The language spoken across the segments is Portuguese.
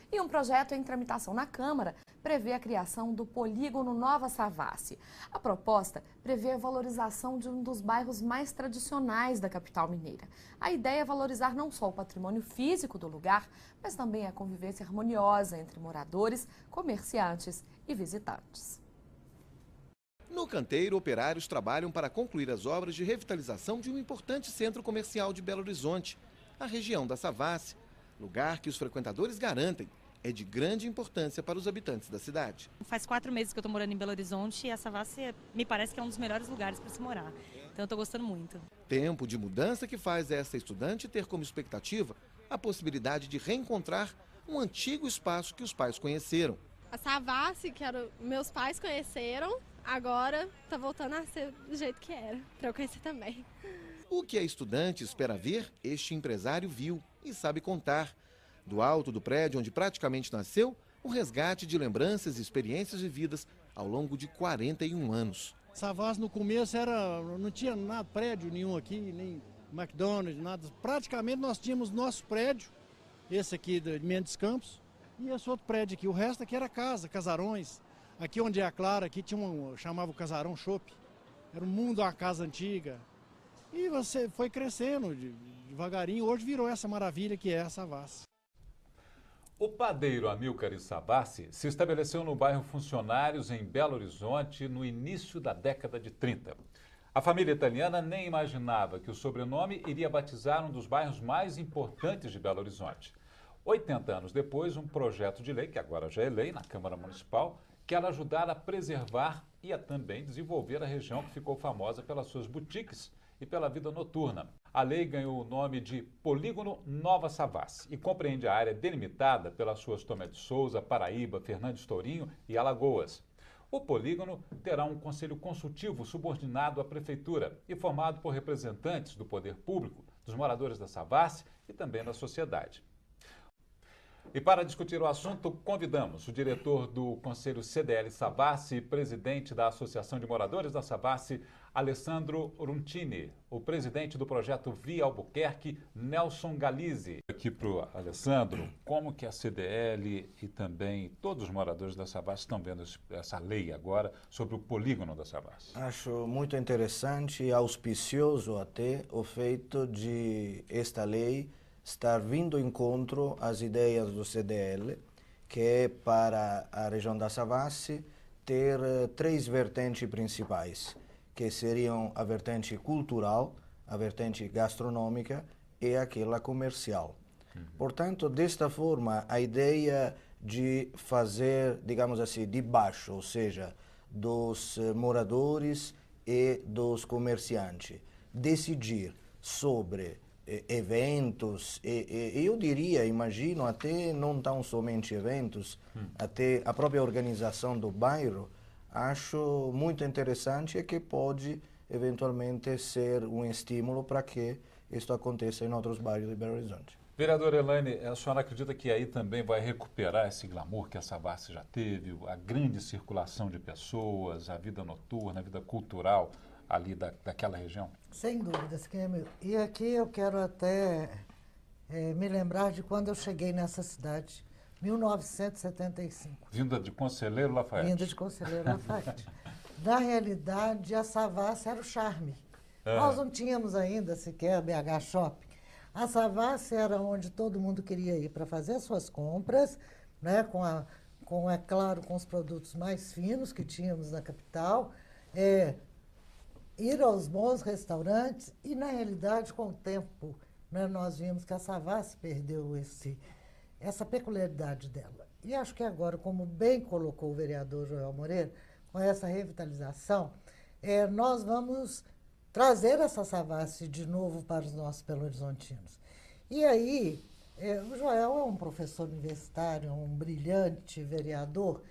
E um projeto em tramitação na Câmara prevê a criação do polígono Nova Savassi. A proposta prevê a valorização de um dos bairros mais tradicionais da capital mineira. A ideia é valorizar não só o patrimônio físico do lugar, mas também a convivência harmoniosa entre moradores, comerciantes e visitantes. No canteiro, operários trabalham para concluir as obras de revitalização de um importante centro comercial de Belo Horizonte, a região da Savassi, lugar que os frequentadores garantem é de grande importância para os habitantes da cidade. Faz 4 meses que eu estou morando em Belo Horizonte e a Savassi me parece que é um dos melhores lugares para se morar. Então eu estou gostando muito. Tempo de mudança que faz essa estudante ter como expectativa a possibilidade de reencontrar um antigo espaço que os pais conheceram. A Savassi, que meus pais conheceram, agora está voltando a ser do jeito que era, para eu conhecer também. O que a estudante espera ver, este empresário viu e sabe contar. Do alto do prédio onde praticamente nasceu, o resgate de lembranças e experiências vividas ao longo de 41 anos. Savassi no começo não tinha nada, prédio nenhum aqui, nem McDonald's, nada. Praticamente nós tínhamos nosso prédio, esse aqui de Mendes Campos, e esse outro prédio aqui. O resto aqui era casa, casarões. Aqui onde é a Clara, aqui tinha chamava o Casarão Chopp. Era um mundo, uma casa antiga. E você foi crescendo devagarinho, hoje virou essa maravilha que é a Savassi. O padeiro Amilcar Savassi se estabeleceu no bairro Funcionários, em Belo Horizonte, no início da década de 30. A família italiana nem imaginava que o sobrenome iria batizar um dos bairros mais importantes de Belo Horizonte. 80 anos depois, um projeto de lei, que agora já é lei na Câmara Municipal, quer ajudar a preservar e a também desenvolver a região que ficou famosa pelas suas boutiques e pela vida noturna. A lei ganhou o nome de Polígono Nova Savassi e compreende a área delimitada pelas suas Tomé de Souza, Paraíba, Fernandes Tourinho e Alagoas. O polígono terá um conselho consultivo subordinado à prefeitura e formado por representantes do poder público, dos moradores da Savassi e também da sociedade. E para discutir o assunto, convidamos o diretor do Conselho CDL Savassi e presidente da Associação de Moradores da Savassi, Alessandro Runtini, o presidente do projeto Via Albuquerque, Nelson Galizzi. Aqui para o Alessandro, como que a CDL e também todos os moradores da Savassi estão vendo essa lei agora sobre o polígono da Savassi? Acho muito interessante e auspicioso até o feito de esta lei estar vindo ao encontro às ideias do CDL, que é para a região da Savassi ter 3 vertentes principais, que seriam a vertente cultural, a vertente gastronômica e aquela comercial. Portanto, desta forma, a ideia de fazer, digamos assim, de baixo, ou seja, dos moradores e dos comerciantes, decidir sobre eventos, e eu diria, imagino, até não tão somente eventos, até a própria organização do bairro, acho muito interessante e que pode eventualmente ser um estímulo para que isso aconteça em outros bairros de Belo Horizonte. Vereadora Elaine, a senhora acredita que aí também vai recuperar esse glamour que a Savassi já teve, a grande circulação de pessoas, a vida noturna, a vida cultural ali daquela região? Sem dúvidas, Kemil. E aqui eu quero até me lembrar de quando eu cheguei nessa cidade, 1975. Vinda de Conselheiro Lafayette. Vinda de Conselheiro Lafayette. Na realidade, a Savassi era o charme. Nós não tínhamos ainda sequer a BH Shopping. A Savassi era onde todo mundo queria ir para fazer as suas compras, né, é claro, com os produtos mais finos que tínhamos na capital, ir aos bons restaurantes e, na realidade, com o tempo, né, nós vimos que a Savassi perdeu essa peculiaridade dela. E acho que agora, como bem colocou o vereador Joel Moreira, com essa revitalização, nós vamos trazer essa Savassi de novo para os nossos belo-horizontinos. E aí, o Joel é um professor universitário, um brilhante vereador,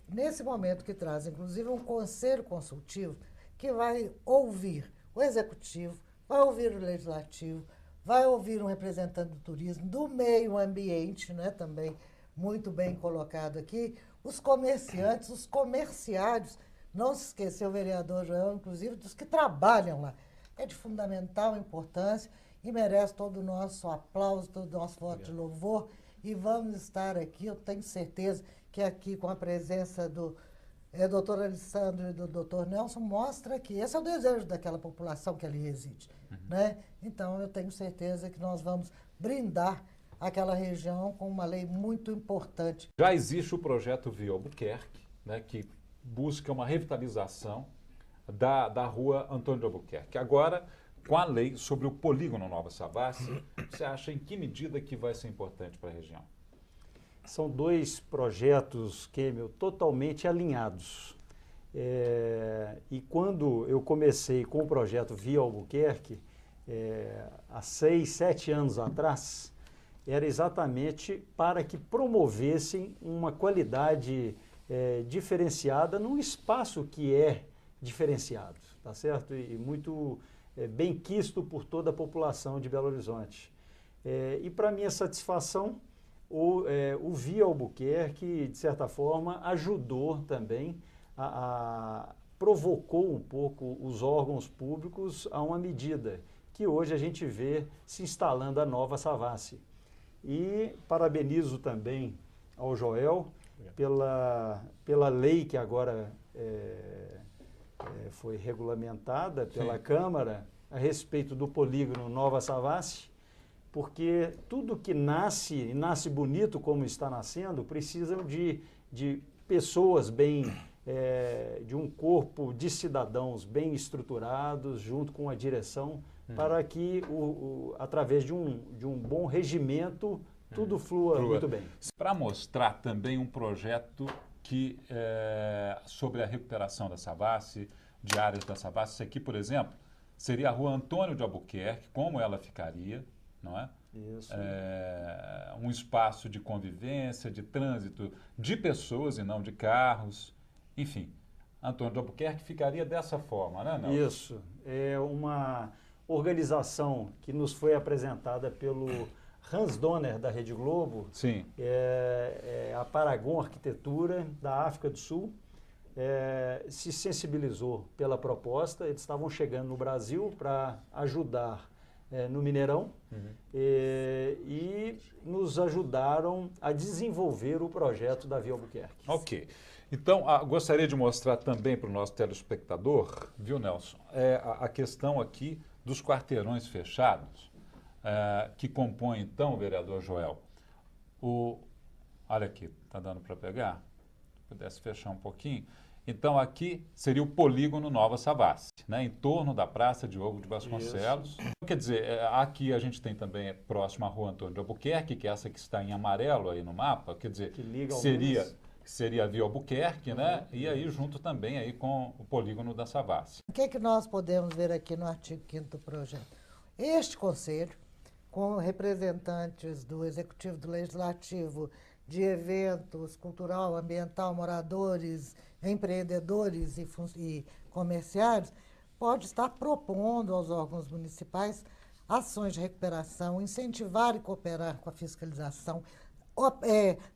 nesse momento que traz, inclusive, um conselho consultivo que vai ouvir o executivo, vai ouvir o legislativo, vai ouvir um representante do turismo, do meio ambiente, né, também muito bem colocado aqui, os comerciantes, os comerciários, não se esquecer o vereador Joel, inclusive, dos que trabalham lá. É de fundamental importância e merece todo o nosso aplauso, todo o nosso voto de louvor e vamos estar aqui, eu tenho certeza que aqui com a presença do doutor Alessandro e do doutor Nelson, mostra que esse é o desejo daquela população que ali reside. Né? Então, eu tenho certeza que nós vamos brindar aquela região com uma lei muito importante. Já existe o projeto Via Albuquerque, né, que busca uma revitalização da rua Antônio de Albuquerque. Agora, com a lei sobre o polígono Nova Savassi, você acha em que medida que vai ser importante para a região? São dois projetos, Kemel, totalmente alinhados. E quando eu comecei com o projeto Via Albuquerque, há 6, 7 anos atrás, era exatamente para que promovessem uma qualidade diferenciada num espaço que é diferenciado, tá certo? E muito bem quisto por toda a população de Belo Horizonte. E para minha satisfação, o Via Albuquerque, de certa forma, ajudou também, provocou um pouco os órgãos públicos a uma medida que hoje a gente vê se instalando a Nova Savassi. E parabenizo também ao Joel pela lei que agora foi regulamentada pela Câmara a respeito do polígono Nova Savassi, porque tudo que nasce, e nasce bonito como está nascendo, precisam de pessoas bem, de um corpo de cidadãos bem estruturados, junto com a direção, para que, através de um bom regimento, tudo flua muito bem. Para mostrar também um projeto sobre a recuperação da Savassi, de áreas da Savassi, isso aqui, por exemplo, seria a rua Antônio de Albuquerque, como ela ficaria, não é? Isso. Um espaço de convivência, de trânsito de pessoas e não de carros, enfim. Antônio de Albuquerque ficaria dessa forma, né, Nelson? Isso. É uma organização que nos foi apresentada pelo Hans Donner, da Rede Globo. Sim. A Paragon Arquitetura, da África do Sul, se sensibilizou pela proposta. Eles estavam chegando no Brasil para ajudar no Mineirão e nos ajudaram a desenvolver o projeto da Via Albuquerque. Ok. Então, gostaria de mostrar também para o nosso telespectador, viu, Nelson, a questão aqui dos quarteirões fechados, que compõem, então, vereador Joel, olha aqui, está dando para pegar? Se pudesse fechar um pouquinho. Então, aqui seria o polígono Nova Savassi, né, em torno da Praça Diogo de Vasconcelos. Isso. Quer dizer, aqui a gente tem também próximo à rua Antônio de Albuquerque, que é essa que está em amarelo aí no mapa, quer dizer, seria a Via Albuquerque, né? E aí junto também aí com o polígono da Savassi. O que é que nós podemos ver aqui no artigo 5º do projeto? Este conselho, com representantes do Executivo, do Legislativo, de eventos cultural, ambiental, moradores, empreendedores e comerciários, pode estar propondo aos órgãos municipais ações de recuperação, incentivar e cooperar com a fiscalização,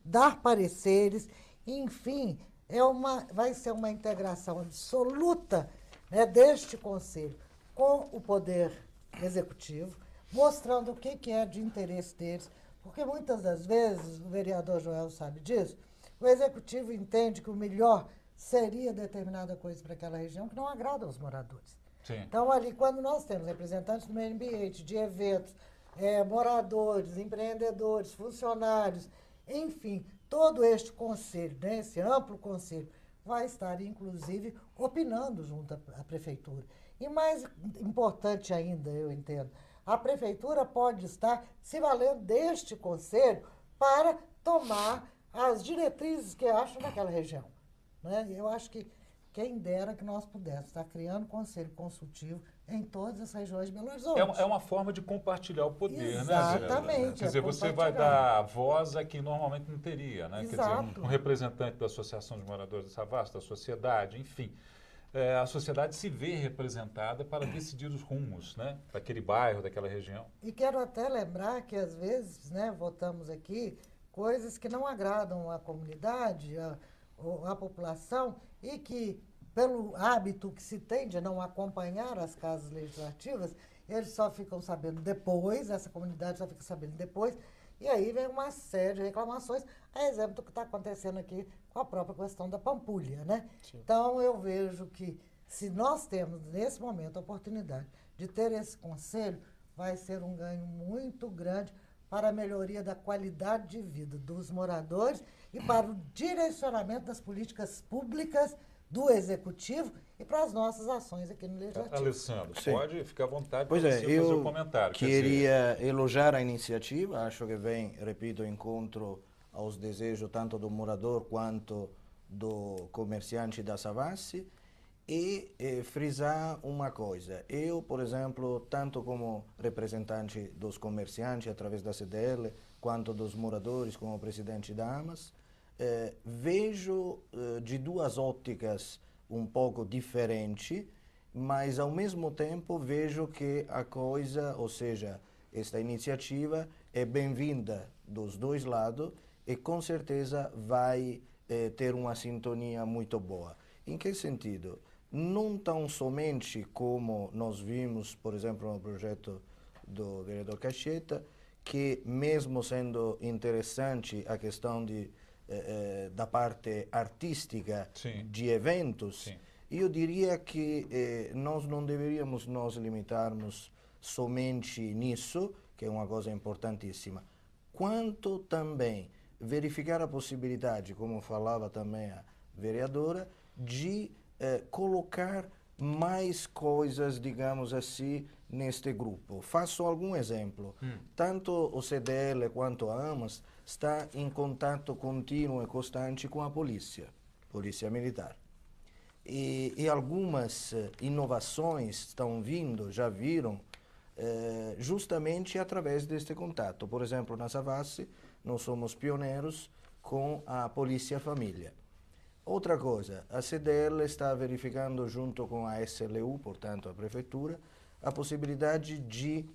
dar pareceres, enfim, vai ser uma integração absoluta, né, deste Conselho com o Poder Executivo, mostrando o que é de interesse deles, porque muitas das vezes, o vereador Joel sabe disso, o Executivo entende que o melhor seria determinada coisa para aquela região que não agrada aos moradores. Sim. Então, ali, quando nós temos representantes do meio ambiente, de eventos, moradores, empreendedores, funcionários, enfim, todo este conselho, né, esse amplo conselho, vai estar, inclusive, opinando junto à prefeitura. E mais importante ainda, eu entendo, a prefeitura pode estar se valendo deste conselho para tomar as diretrizes que acham daquela região. Né? Eu acho que quem dera que nós pudéssemos estar criando conselho consultivo em todas as regiões de Belo Horizonte. É uma forma de compartilhar o poder, exatamente, né? Quer dizer, você vai dar voz a quem normalmente não teria, né? Exato. Quer dizer, um representante da Associação de Moradores da Savassi, da sociedade, enfim. A sociedade se vê representada para decidir os rumos, né, daquele bairro, daquela região. E quero até lembrar que, às vezes, né, votamos aqui coisas que não agradam à comunidade, à população, e que, pelo hábito que se tem de não acompanhar as casas legislativas, eles só ficam sabendo depois, essa comunidade só fica sabendo depois, E aí vem uma série de reclamações, a exemplo do que está acontecendo aqui com a própria questão da Pampulha, né? Sim. Então, eu vejo que se nós temos, nesse momento, a oportunidade de ter esse conselho, vai ser um ganho muito grande para a melhoria da qualidade de vida dos moradores e para o direcionamento das políticas públicas do Executivo e para as nossas ações aqui no Legislativo. Alessandro, Sim. pode ficar à vontade para Pois você é, fazer eu o comentário. queria elogiar a iniciativa, acho que vem, repito, encontro aos desejos tanto do morador quanto do comerciante da Savassi e frisar uma coisa. Eu, por exemplo, tanto como representante dos comerciantes através da CDL, quanto dos moradores como presidente da AMAS, vejo de duas óticas um pouco diferentes, mas ao mesmo tempo vejo que a coisa, ou seja, esta iniciativa é bem-vinda dos dois lados e com certeza vai ter uma sintonia muito boa. Em que sentido? Não tão somente como nós vimos, por exemplo, no projeto do vereador Cacheta, que mesmo sendo interessante a questão da parte artística Sim. de eventos, Sim. eu diria que nós não deveríamos nos limitarmos somente nisso, que é uma coisa importantíssima, quanto também verificar a possibilidade, como falava também a vereadora, de colocar mais coisas, digamos assim, neste grupo. Faço algum exemplo. Tanto o CDL quanto a AMAS está em contato contínuo e constante com a polícia militar. E algumas inovações estão vindo, já viram, justamente através deste contato. Por exemplo, na Savassi, nós somos pioneiros com a Polícia Família. Outra coisa, a CDL está verificando junto com a SLU, portanto a Prefeitura, a possibilidade de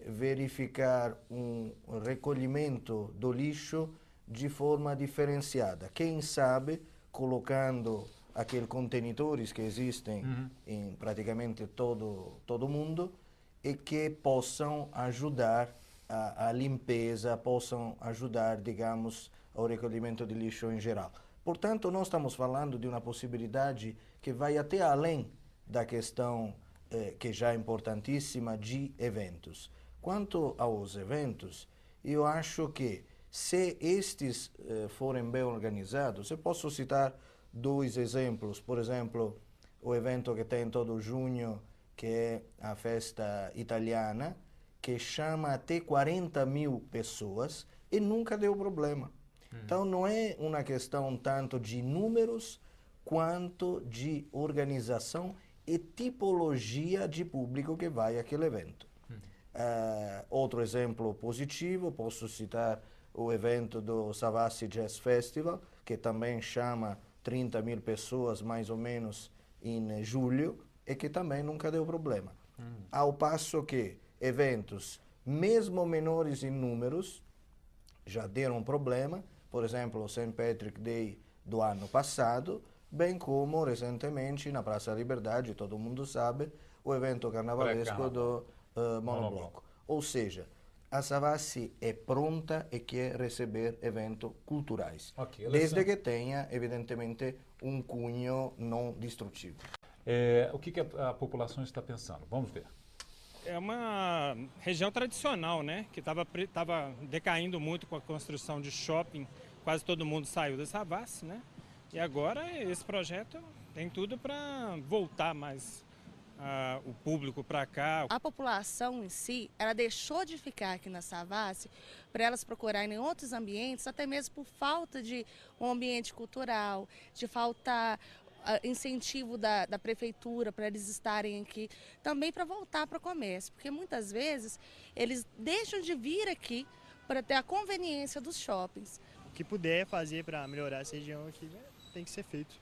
verificar um recolhimento do lixo de forma diferenciada. Quem sabe, colocando aqueles contenitores que existem em praticamente todo o mundo e que possam ajudar a limpeza, possam ajudar, digamos, ao recolhimento de lixo em geral. Portanto, nós estamos falando de uma possibilidade que vai até além da questão que já é importantíssima de eventos. Quanto aos eventos, eu acho que se estes forem bem organizados, eu posso citar dois exemplos. Por exemplo, o evento que tem todo junho, que é a festa italiana, que chama até 40.000 pessoas e nunca deu problema. Então, não é uma questão tanto de números quanto de organização e tipologia de público que vai àquele evento. Outro exemplo positivo, posso citar o evento do Savassi Jazz Festival, que também chama 30.000 pessoas, mais ou menos, em julho, e que também nunca deu problema. Ao passo que eventos, mesmo menores em números, já deram problema. Por exemplo, o St. Patrick Day do ano passado, bem como recentemente na Praça da Liberdade, todo mundo sabe, o evento carnavalesco do Monobloco. Ou seja, a Savassi é pronta e quer receber eventos culturais, desde que tenha, evidentemente, um cunho não destrutivo. O que a população está pensando? Vamos ver. É uma região tradicional, né, que estava decaindo muito com a construção de shopping. Quase todo mundo saiu da Savassi, né? E agora esse projeto tem tudo para voltar mais o público para cá. A população em si, ela deixou de ficar aqui na Savassi para elas procurarem em outros ambientes, até mesmo por falta de um ambiente cultural, de falta incentivo da prefeitura para eles estarem aqui, também para voltar para o comércio, porque muitas vezes eles deixam de vir aqui para ter a conveniência dos shoppings. O que puder fazer para melhorar essa região aqui, tem que ser feito.